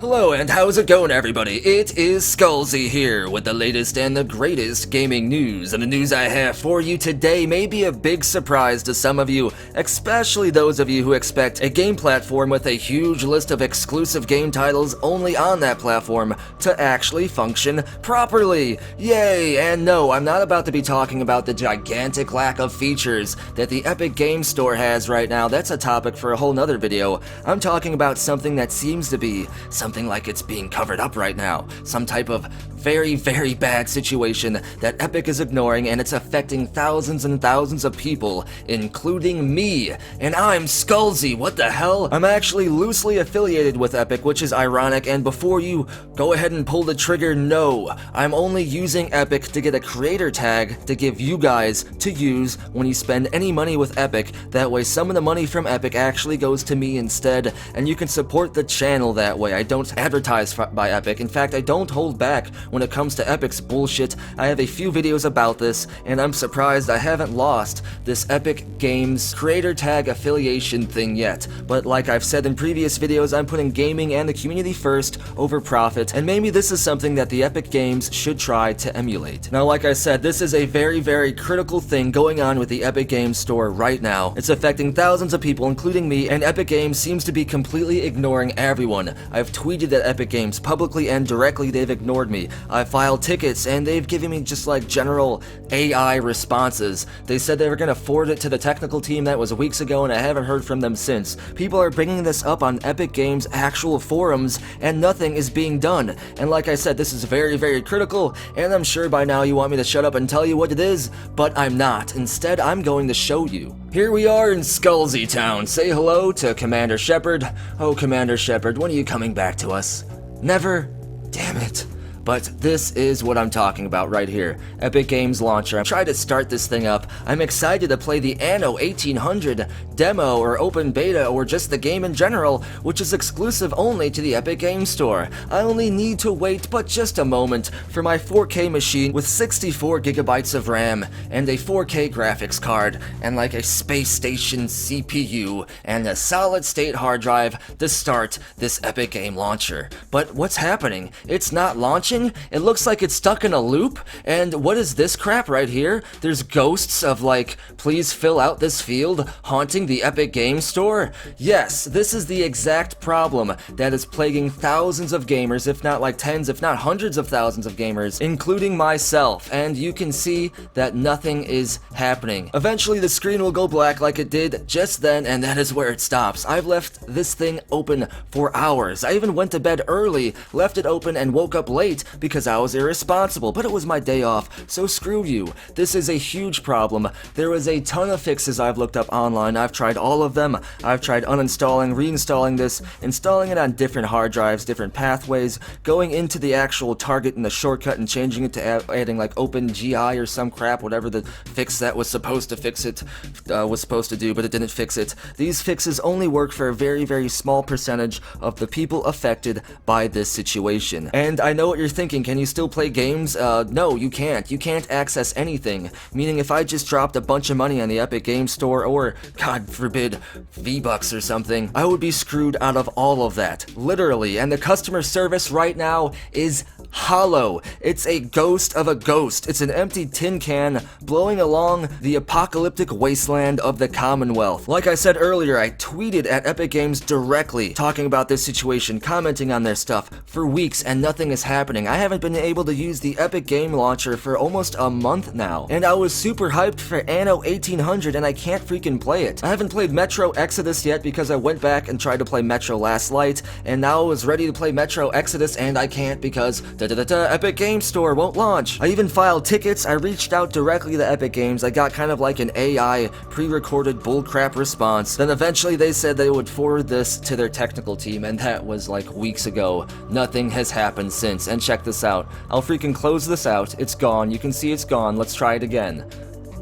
Hello and how's it going, everybody? It is Skullzi here with the latest and the greatest gaming news, and the news I have for you today may be a big surprise to some of you, especially those of you who expect a game platform with a huge list of exclusive game titles only on that platform to actually function properly. Yay! And no, I'm not about to be talking about the gigantic lack of features that the Epic Games Store has right now. That's a topic for a whole nother video. I'm talking about something that seems to be something like it's being covered up right now. Some type of very bad situation that Epic is ignoring, and it's affecting thousands and thousands of people, including me. And I'm Skullzi, what the hell? I'm actually loosely affiliated with Epic, which is ironic, and before you go ahead and pull the trigger, no. I'm only using Epic to get a creator tag to give you guys to use when you spend any money with Epic. That way some of the money from Epic actually goes to me instead, and you can support the channel that way. I don't advertise by Epic. In fact, I don't hold back when it comes to Epic's bullshit. I have a few videos about this, and I'm surprised I haven't lost this Epic Games creator tag affiliation thing yet. But like I've said in previous videos, I'm putting gaming and the community first over profit, and maybe this is something that the Epic Games should try to emulate. Now, like I said, this is a very critical thing going on with the Epic Games Store right now. It's affecting thousands of people, including me, and Epic Games seems to be completely ignoring everyone. I've tweeted at Epic Games publicly and directly, they've ignored me. I filed tickets and they've given me just like general AI responses. They said they were gonna forward it to the technical team. That was weeks ago, and I haven't heard from them since. People are bringing this up on Epic Games actual forums and nothing is being done. And like I said, this is very critical, and I'm sure by now you want me to shut up and tell you what it is, but I'm not. Instead, I'm going to show you. Here we are in Skullzi Town. Say hello to Commander Shepard. Oh, Commander Shepard, when are you coming back to us? Never? Damn it. But this is what I'm talking about right here. Epic Games Launcher. I'm trying to start this thing up. I'm excited to play the Anno 1800 demo or open beta or just the game in general, which is exclusive only to the Epic Games Store. I only need to wait but just a moment for my 4K machine with 64 gigabytes of RAM and a 4K graphics card and like a space station CPU and a solid state hard drive to start this Epic Game Launcher. But what's happening? It's not launching. It looks like it's stuck in a loop, and what is this crap right here? There's ghosts of like, please fill out this field, haunting the Epic Games Store? Yes, this is the exact problem that is plaguing thousands of gamers, if not like tens, if not hundreds of thousands of gamers, including myself, and you can see that nothing is happening. Eventually the screen will go black like it did just then, and that is where it stops. I've left this thing open for hours. I even went to bed early, left it open, and woke up late because I was irresponsible, but it was my day off, so screw you. This is a huge problem. There was a ton of fixes I've looked up online. I've tried all of them. I've tried uninstalling, reinstalling this, installing it on different hard drives, different pathways, going into the actual target in the shortcut and changing it to adding like OpenGI or some crap, whatever the fix that was supposed to fix it was supposed to do, but it didn't fix it. These fixes only work for a very small percentage of the people affected by this situation. And I know what you're thinking, can you still play games? No, you can't. You can't access anything. Meaning if I just dropped a bunch of money on the Epic Games Store, or, God forbid, V-Bucks or something, I would be screwed out of all of that. Literally. And the customer service right now is hollow. It's a ghost of a ghost. It's an empty tin can blowing along the apocalyptic wasteland of the Commonwealth. Like I said earlier, I tweeted at Epic Games directly, talking about this situation, commenting on their stuff for weeks, and nothing is happening. I haven't been able to use the Epic Game Launcher for almost a month now, and I was super hyped for Anno 1800 and I can't freaking play it. I haven't played Metro Exodus yet because I went back and tried to play Metro Last Light, and now I was ready to play Metro Exodus and I can't because Epic Games Store won't launch. I even filed tickets. I reached out directly to Epic Games. I got kind of like an AI pre-recorded bullcrap response. Then eventually they said they would forward this to their technical team, and that was like weeks ago. Nothing has happened since. And check this out. I'll freaking close this out. It's gone. You can see it's gone. Let's try it again.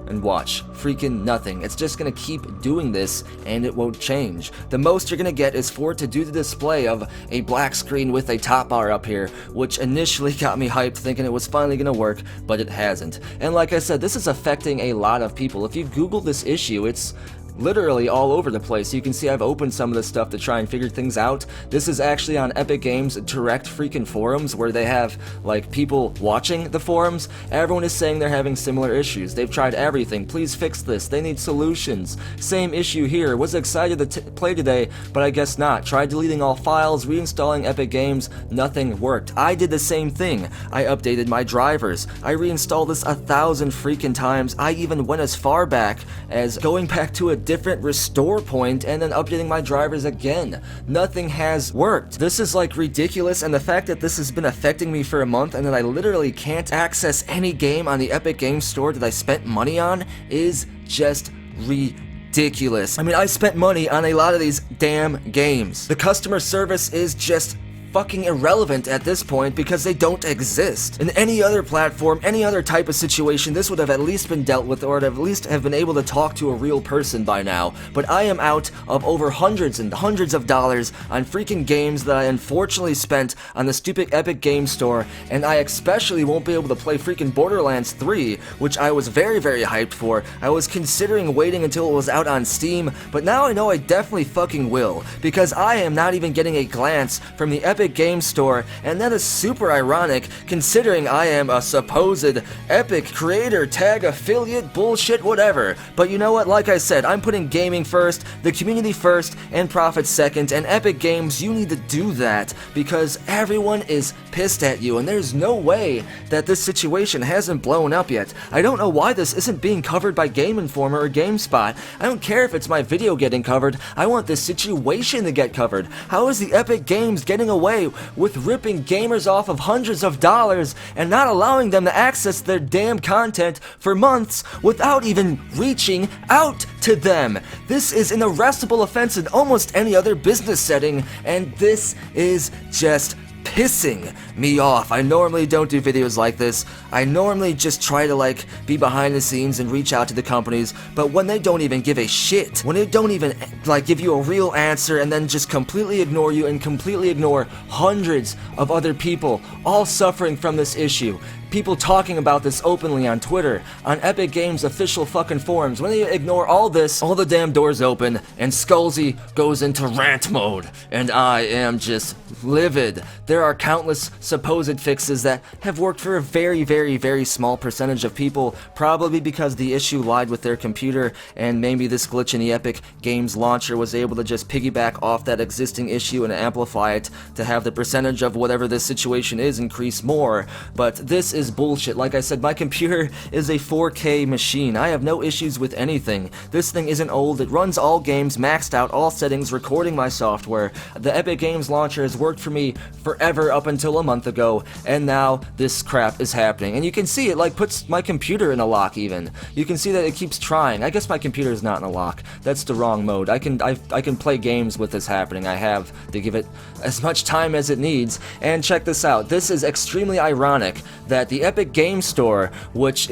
And watch. Freaking nothing. It's just gonna keep doing this, and it won't change. The most you're gonna get is for it to do the display of a black screen with a top bar up here, which initially got me hyped thinking it was finally gonna work, but it hasn't. And like I said, this is affecting a lot of people. If you Google this issue, it's literally all over the place. You can see I've opened some of this stuff to try and figure things out. This is actually on Epic Games' direct freaking forums where they have like people watching the forums. Everyone is saying they're having similar issues. They've tried everything. Please fix this. They need solutions. Same issue here. Was excited to play today, but I guess not. Tried deleting all files, reinstalling Epic Games, nothing worked. I did the same thing. I updated my drivers. I reinstalled this 1,000 freaking times. I even went as far back as going back to a different restore point and then updating my drivers again. Nothing has worked. This is like ridiculous, and the fact that this has been affecting me for a month and that I literally can't access any game on the Epic Games Store that I spent money on is just ridiculous. I mean, I spent money on a lot of these damn games. The customer service is just fucking irrelevant at this point because they don't exist. In any other platform, any other type of situation, this would have at least been dealt with, or at least have been able to talk to a real person by now. But I am out of over hundreds and hundreds of dollars on freaking games that I unfortunately spent on the stupid Epic Games Store, and I especially won't be able to play freaking Borderlands 3, which I was very, very hyped for. I was considering waiting until it was out on Steam, but now I know I definitely fucking will, because I am not even getting a glance from the Epic Games Store, and that is super ironic considering I am a supposed Epic creator tag affiliate bullshit whatever. But you know what, like I said, I'm putting gaming first, the community first, and profit second, and Epic Games, you need to do that because everyone is pissed at you, and there's no way that this situation hasn't blown up yet. I don't know why this isn't being covered by Game Informer or GameSpot. I don't care if it's my video getting covered, I want this situation to get covered. How is the Epic Games getting away with ripping gamers off of hundreds of dollars and not allowing them to access their damn content for months without even reaching out to them? This is an arrestable offense in almost any other business setting, and this is just pissing me off. I normally don't do videos like this. I normally just try to like be behind the scenes and reach out to the companies, but when they don't even give a shit, when they don't even like give you a real answer and then just completely ignore you and completely ignore hundreds of other people all suffering from this issue, people talking about this openly on Twitter, on Epic Games official fucking forums, when they ignore all this, all the damn doors open, and Skullzi goes into rant mode, and I am just livid. There are countless supposed fixes that have worked for a very, very, very small percentage of people, probably because the issue lied with their computer, and maybe this glitch in the Epic Games launcher was able to just piggyback off that existing issue and amplify it to have the percentage of whatever this situation is increase more. But this is bullshit. Like I said, my computer is a 4K machine. I have no issues with anything. This thing isn't old. It runs all games, maxed out all settings, recording my software. The Epic Games launcher has worked for me forever up until a month ago, and now this crap is happening. And you can see it like puts my computer in a lock even. You can see that it keeps trying. I guess my computer is not in a lock. That's the wrong mode. I can play games with this happening. I have to give it as much time as it needs. And check this out. This is extremely ironic that the Epic Games Store, which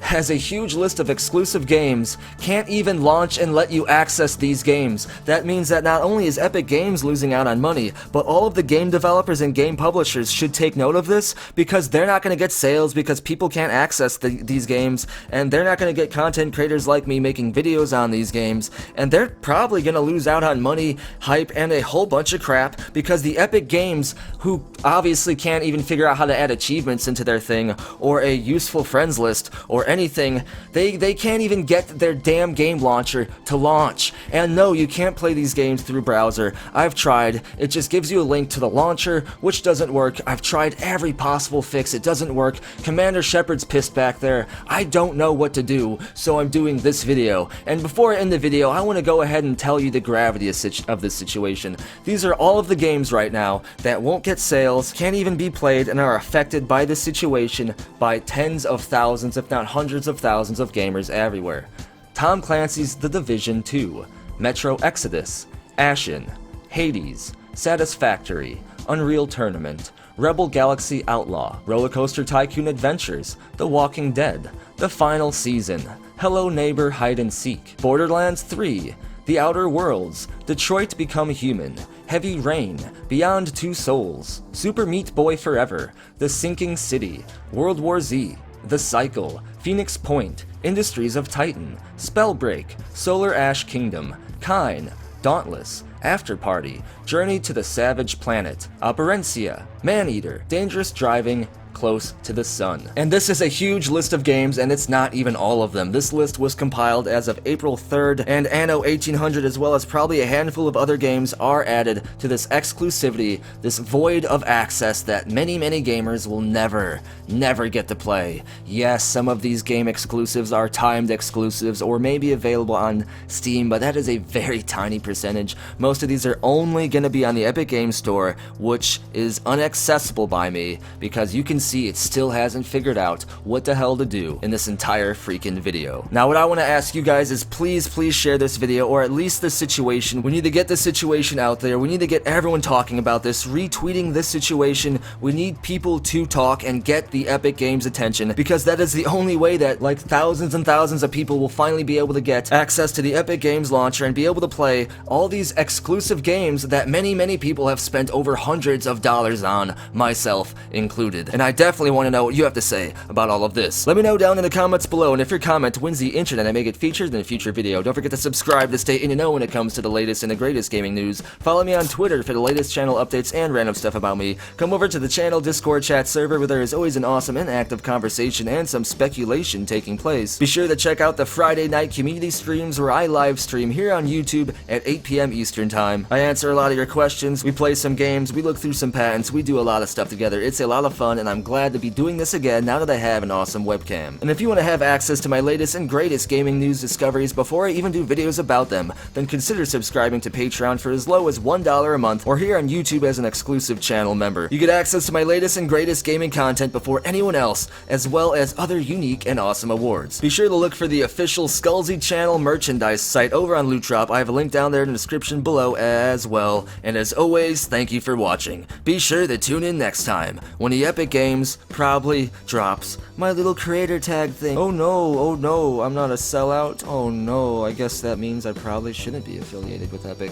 has a huge list of exclusive games, can't even launch and let you access these games. That means that not only is Epic Games losing out on money, but all of the game developers and game publishers should take note of this, because they're not going to get sales because people can't access these games, and they're not going to get content creators like me making videos on these games, and they're probably going to lose out on money, hype, and a whole bunch of crap because the Epic Games, who obviously can't even figure out how to add achievements into their thing, or a useful friends list, or anything, they can't even get their damn game launcher to launch. And no, you can't play these games through browser. I've tried. It just gives you a link to the launcher, which doesn't work. I've tried every possible fix. It doesn't work. Commander Shepard's pissed back there. I don't know what to do, so I'm doing this video. And before I end the video, I want to go ahead and tell you the gravity of this situation. These are all of the games right now that won't get sales, can't even be played, and are affected by this situation by tens of thousands, if not hundreds of thousands of gamers everywhere. Tom Clancy's The Division 2, Metro Exodus, Ashen, Hades, Satisfactory, Unreal Tournament, Rebel Galaxy Outlaw, Rollercoaster Tycoon Adventures, The Walking Dead, The Final Season, Hello Neighbor Hide and Seek, Borderlands 3, The Outer Worlds, Detroit Become Human, Heavy Rain, Beyond Two Souls, Super Meat Boy Forever, The Sinking City, World War Z, The Cycle, Phoenix Point, Industries of Titan, Spellbreak, Solar Ash Kingdom, Kine, Dauntless, After Party, Journey to the Savage Planet, Operencia, Maneater, Dangerous Driving, Close to the Sun. And this is a huge list of games, and it's not even all of them. This list was compiled as of April 3rd, and Anno 1800, as well as probably a handful of other games, are added to this exclusivity, this void of access that many gamers will never get to play. Yes, some of these game exclusives are timed exclusives, or may be available on Steam, but that is a very tiny percentage. Most of these are only going to be on the Epic Games Store, which is inaccessible by me, because you can see it still hasn't figured out what the hell to do in this entire freaking video. Now what I want to ask you guys is please share this video, or at least the situation. We need to get the situation out there. We need to get everyone talking about this, retweeting this situation. We need people to talk and get the Epic Games attention, because that is the only way that like thousands and thousands of people will finally be able to get access to the Epic Games launcher and be able to play all these exclusive games that many people have spent over hundreds of dollars on, myself included. And I definitely want to know what you have to say about all of this. Let me know down in the comments below, and if your comment wins the internet, I may get featured in a future video. Don't forget to subscribe to stay in the know when it comes to the latest and the greatest gaming news. Follow me on Twitter for the latest channel updates and random stuff about me. Come over to the channel Discord chat server, where there is always an awesome and active conversation and some speculation taking place. Be sure to check out the Friday night community streams, where I live stream here on YouTube at 8 p.m. Eastern time. I answer a lot of your questions, we play some games, we look through some patents, we do a lot of stuff together. It's a lot of fun, and I'm glad to be doing this again now that I have an awesome webcam. And if you want to have access to my latest and greatest gaming news discoveries before I even do videos about them, then consider subscribing to Patreon for as low as $1 a month, or here on YouTube as an exclusive channel member. You get access to my latest and greatest gaming content before anyone else, as well as other unique and awesome awards. Be sure to look for the official Skullzi channel merchandise site over on Loot Drop. I have a link down there in the description below as well. And as always, thank you for watching. Be sure to tune in next time when the Epic Games probably drops my little creator tag thing. Oh no, I'm not a sellout. Oh no, I guess that means I probably shouldn't be affiliated with Epic.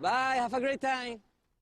Bye, have a great time.